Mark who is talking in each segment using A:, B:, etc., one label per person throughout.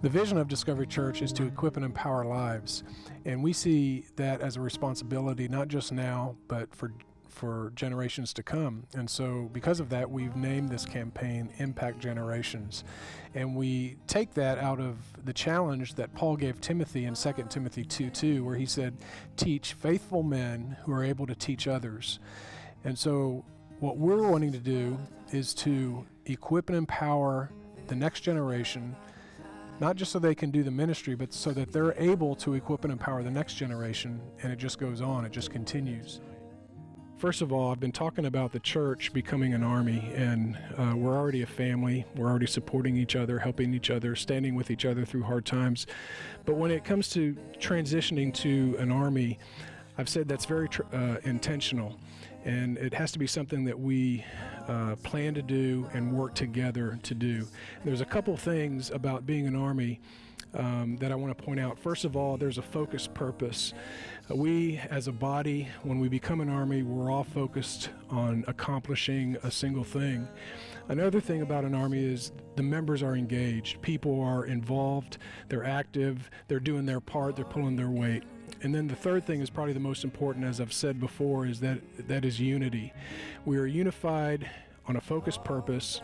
A: The vision of Discovery Church is to equip and empower lives, and we see that as a responsibility not just now, but for generations to come. And so because of that, we've named this campaign Impact Generations. And we take that out of the challenge that Paul gave Timothy in 2 Timothy 2:2, where he said, teach faithful men who are able to teach others. And so what we're wanting to do is to equip and empower the next generation, not just so they can do the ministry, but so that they're able to equip and empower the next generation, and it just goes on, it just continues. First of all, I've been talking about the church becoming an army, and we're already a family. We're already supporting each other, helping each other, standing with each other through hard times. But when it comes to transitioning to an army, I've said that's very intentional, and it has to be something that we plan to do and work together to do. There's a couple things about being an army that I want to point out. First of all, there's a focused purpose. We, as a body, when we become an army, we're all focused on accomplishing a single thing. Another thing about an army is the members are engaged. People are involved, they're active, they're doing their part, they're pulling their weight. And then the third thing is probably the most important, as I've said before, is that is unity. We are unified on a focused purpose,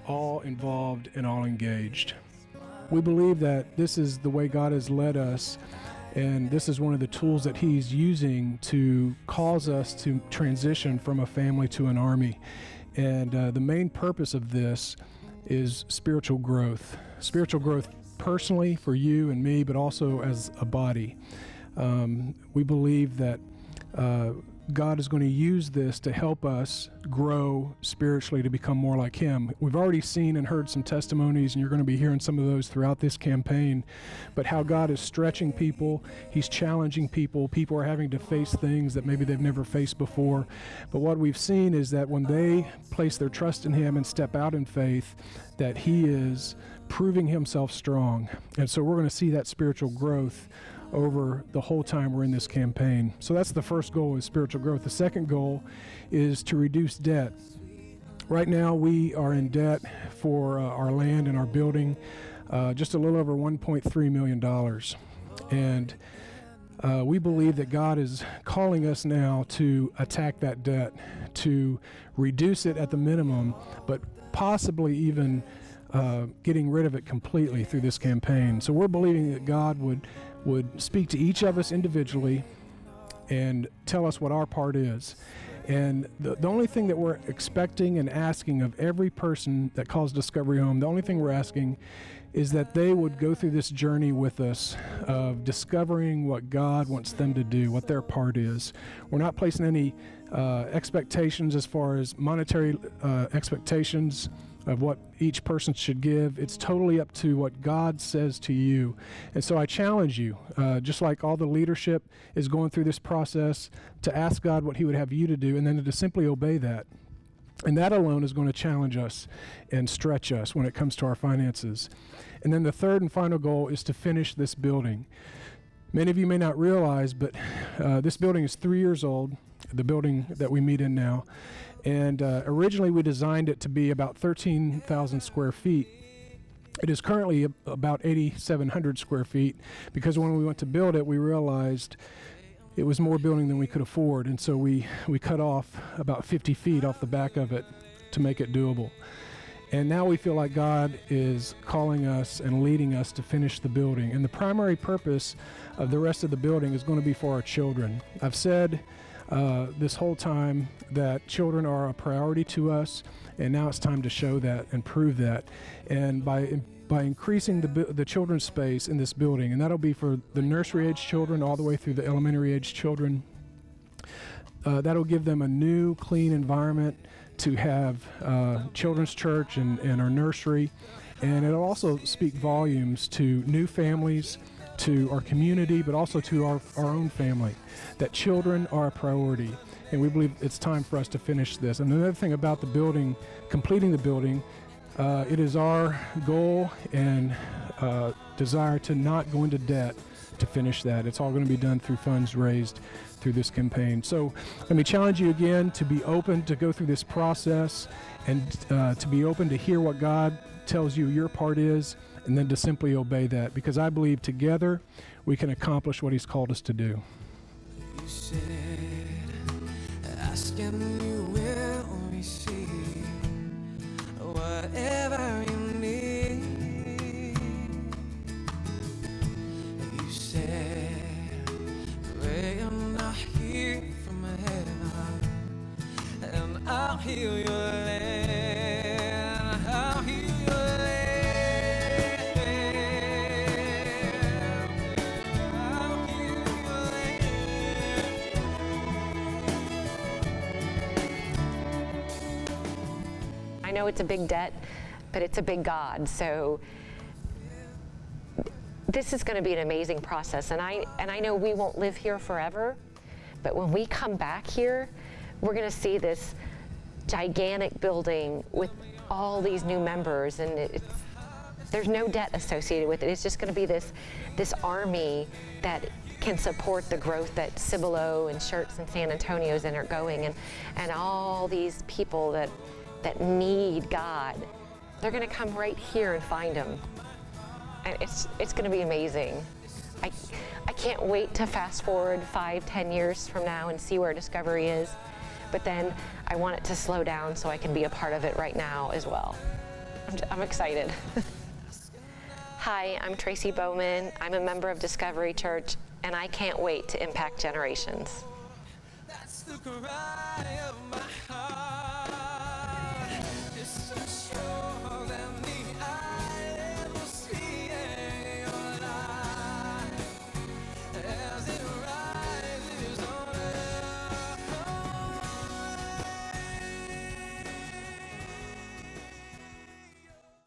A: all involved and all engaged. We believe that this is the way God has led us, and this is one of the tools that He's using to cause us to transition from a family to an army. And the main purpose of this is spiritual growth. Spiritual growth personally for you and me, but also as a body. We believe that God is going to use this to help us grow spiritually to become more like Him. We've already seen and heard some testimonies, and you're going to be hearing some of those throughout this campaign, but how God is stretching people, He's challenging people. People are having to face things that maybe they've never faced before. But what we've seen is that when they place their trust in Him and step out in faith, that He is proving Himself strong. And so we're going to see that spiritual growth over the whole time we're in this campaign. So that's the first goal, is spiritual growth. The second goal is to reduce debt. Right now we are in debt for our land and our building, just a little over $1.3 million. And we believe that God is calling us now to attack that debt, to reduce it at the minimum, but possibly even getting rid of it completely through this campaign. So we're believing that God would speak to each of us individually and tell us what our part is. And the only thing that we're expecting and asking of every person that calls Discovery home, the only thing we're asking is that they would go through this journey with us of discovering what God wants them to do, what their part is. We're not placing any expectations as far as monetary expectations of what each person should give. It's totally up to what God says to you. And so I challenge you, just like all the leadership is going through this process, to ask God what He would have you to do, and then to simply obey that. And that alone is going to challenge us and stretch us when it comes to our finances. And then the third and final goal is to finish this building. Many of you may not realize, but this building is 3 years old, the building that we meet in now. And originally we designed it to be about 13,000 square feet. It is currently about 8,700 square feet, because when we went to build it, we realized it was more building than we could afford. And so we cut off about 50 feet off the back of it to make it doable. And now we feel like God is calling us and leading us to finish the building. And the primary purpose of the rest of the building is going to be for our children. I've said this whole time that children are a priority to us, and now it's time to show that and prove that. And by increasing the children's space in this building, and that'll be for the nursery age children all the way through the elementary age children, that'll give them a new, clean environment to have children's church and our nursery. And it'll also speak volumes to new families, to our community, but also to our own family, that children are a priority. And we believe it's time for us to finish this. And another thing about the building, completing the building, it is our goal and desire to not go into debt to finish that. It's all going to be done through funds raised through this campaign. So let me challenge you again to be open to go through this process, and to be open to hear what God tells you your part is, and then to simply obey that, because I believe together we can accomplish what He's called us to do.
B: You said, ask and you will receive whatever you need. You said, pray and I'll hear from heaven, and I'll heal your land. I'll heal your land. I'll heal your land.
C: I know it's a big debt, but it's a big God. So this is going to be an amazing process. And I know we won't live here forever, but when we come back here, we're going to see this gigantic building with all these new members, and there's no debt associated with it. It's just going to be this army that can support the growth that Cibolo and Schertz and San Antonio's and are going, and all these people that need God. They're going to come right here and find Him. And it's going to be amazing. I can't wait to fast forward 5-10 years from now and see where Discovery is. But then I want it to slow down so I can be a part of it right now as well. I'm excited. Hi, I'm Tracy Bowman. I'm a member of Discovery Church, and I can't wait to impact generations.
B: That's the cry of my